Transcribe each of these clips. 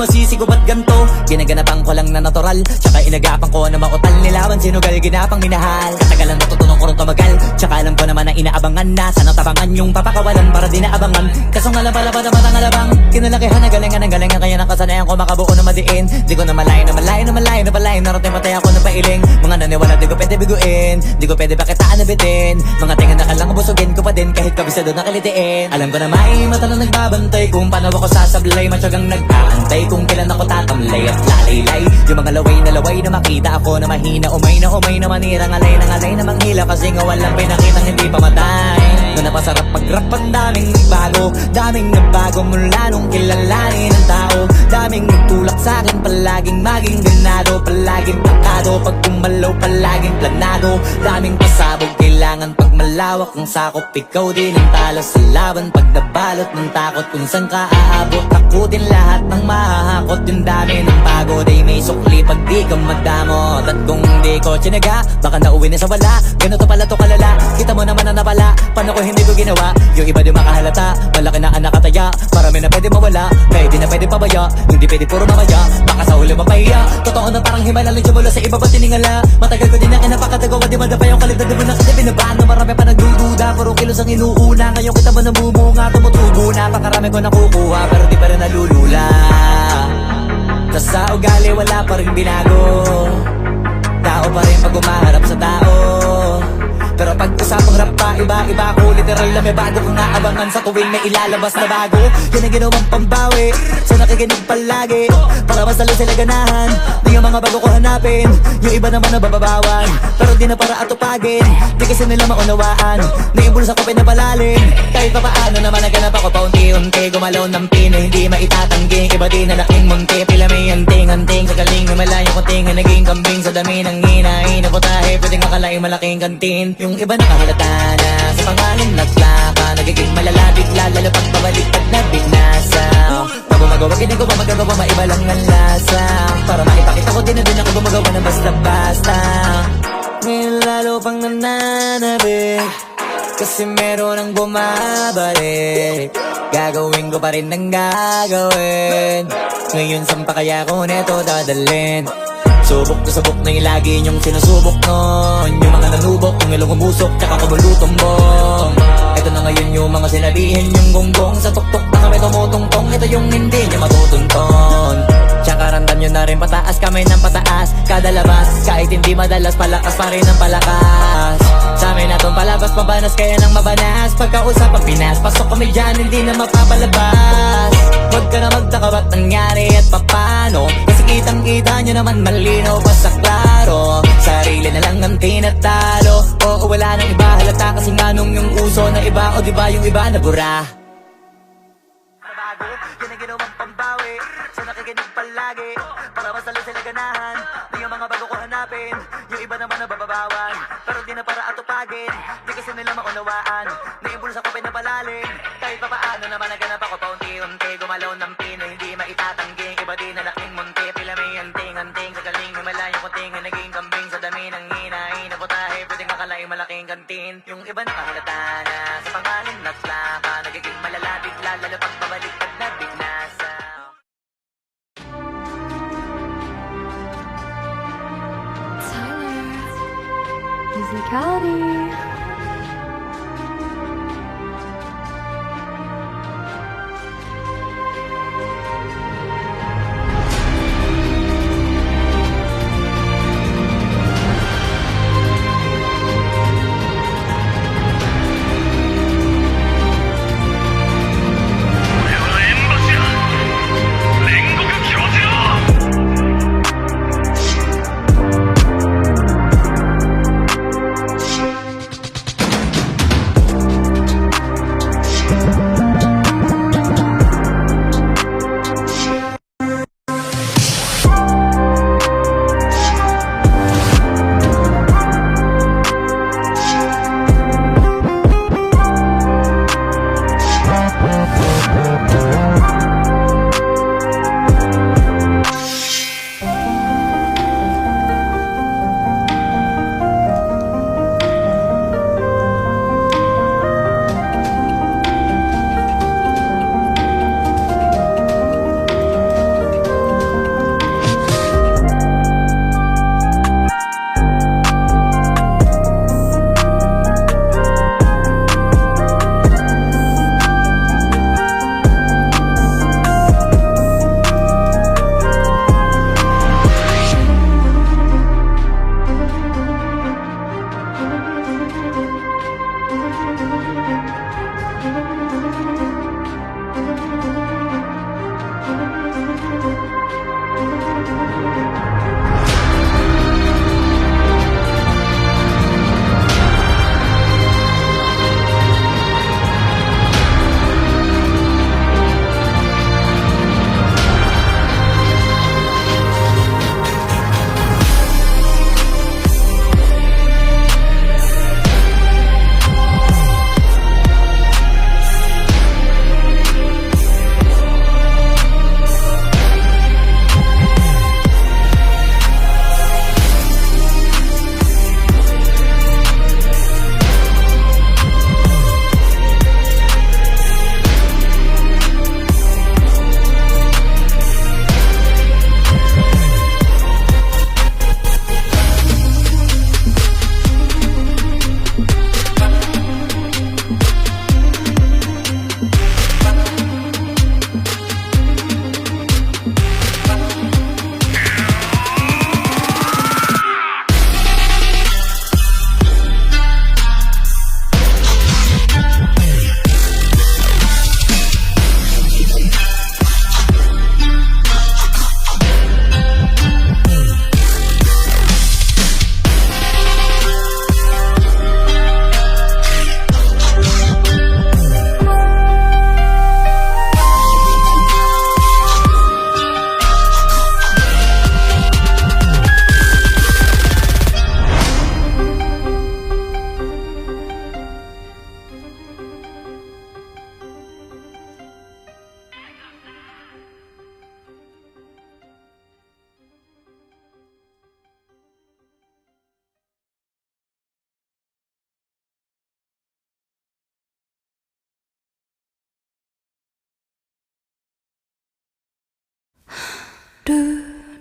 masisigo ba't ganto? Ginaganapan ko lang na natural, tsaka inagapan ko na mautal. Nilaban sinugal, ginapang minahal. Katagalan natutunan ko rin tumagal, tsaka alam ko naman na inaabangan na. Sana tabangan yung papakawalan para di naabangan. Kaso nga laban naman ang alabang kinalakihan na galingan ng galingan. Kaya nakasanayan ko makabuo na madiin. Di ko na malayo na malayo na malayo na palayo. Narating matay ako ng pailing. Mga naniwala di ko pwede biguin, di ko pwede pakitaan na bitin. Mga tinga na kalang busugin ko pa din kahit kabisado na kalitiin. Alam ko na may mata na nagbabantay kung paano ako sasablay. Matyagang nag-aantay kung kailan ako tatamlay at lalaylay. Yung mga laway na makita ako na mahina. Umay na manirang alay na manghila. Kasi nga walang pinakitang hindi pamatay. Na napasarap pag-rap ang daming nagbago mula nung kilalanin ang tao. Daming nagtulak sa'kin, palaging maging ganado. Palaging plakado, pag kumalaw palaging planado. Daming pasabog, kailangan pag malawak ang sakop. Ikaw din ang talo sa laban, pag nabalot ng takot. Kung saan ka aabot, takutin lahat ng mahahakot. Yung dami ng pagod ay may sukli pag di ka madamot. At kung di ko tsinaga, baka nauwi na sa wala. Ganito pala to kalala, kita mo naman na napala. Paano ko hindi ko ginawa, yung iba di makahalata. Malaki na anak kataya, marami na pwede mawala. Kaya di na pwede pabaya, hindi pwede puro mamaya. Baka sa huli mapahiya, totoo na parang himala. Lang mula sa iba ba tiningala. Matagal ko din na kinapakatagawa, di madapa yung kalidad. Di mo na kasi binabano, marami pa nagdududa. Puro kilos ang inuuna, ngayon kita mo nabumunga. Tumutubo na, pakarami ko nakukuha. Pero di pa rin nalulula. Tas sa ugali wala pa rin binago. Tao pa rin pag umaharap sa tao. Pero pag usapang rap pa, iba ko. Literal na may bago kong naabangan sa tuwing may ilalabas na bago. Yan ang ginawang pambawi, so nakikinig palagi. Para mas lalo sila ganahan, di yung mga bago ko hanapin. Yung iba naman nabababawan, pero di na para atupagin. Di kasi nila maunawaan, naimbulsa ko pinapalalim. Kahit pa paano naman naganap ako paunti-unti. Gumalaw ng pino, hindi maitatanggi. Iba din na laking munti, pila may anting-anting. Sa galing may malayong kunting, naging kambing. Sa dami ng hinahin, naputahe, pwedeng akalaing malaking kantin. Yung iba nakahalata na sa pangalan naglaka. Nagiging malalapit lalo pag babalik pag nabinasa. Pag gumagawa, ginagawa, magagawa, maiba lang ang lasa. Para maipakita ko din na din ako gumagawa ng basta-basta. Ngayon lalo pang nananabik, kasi meron ang bumabalik. Gagawin ko pa rin ang gagawin. Ngayon saan pa kaya ko neto dadalhin? Subok na subok na yung lagi niyong sinusubok nun. Yung mga nanubok, yung ilong umusok, tsaka kumulutumbong. Ito na ngayon yung mga sinabihin yung gonggong. Sa tuktok na kami tumutungtong, ito yung hindi niya matutunton. Tsaka randam nyo na rin pataas, kamay ng pataas. Kada labas, kahit hindi madalas, palakas pa rin ang palakas. Sa amin na tong palabas, mabanas kaya nang mabanas. Pagkausap ang Pinas, pasok kami dyan, hindi na mapapalabas. Huwag ka na magtaka ba't nangyari at papano. Kasi kitang-kita nyo naman malinaw pa sa klaro. Sarili na lang ang tinatalo. Oo, wala nang iba halata kasi nga nung yung uso na iba. O diba yung iba na bura. Bago, yan ang ginawang pambawi, so nakikinig palagi. Para mas lalo sila ganahan, di yung mga bago ko hanapin. Yung iba naman nabababawan, pero di na para atupagin. Di kasi nila maunawaan, naimbulsa ko pinapalalim. Kahit pa paano naman naganap ako paunti-unti. Gumalaw ng pino, hindi maitatanggi. Iba din na laking munti, pila may anting-anting. Sa galing may malayong kunting, naging kambing. Sa dami ng hinahin, naputahe, pwedeng akalaing malaking kantin. Yung iba nakahalata na sa pangalan naglaka. Nagiging malalapit lalo pag babalik pag nabinasa. Musicality.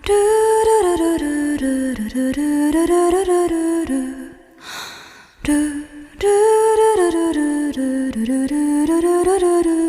do do do do do do do do do do do do do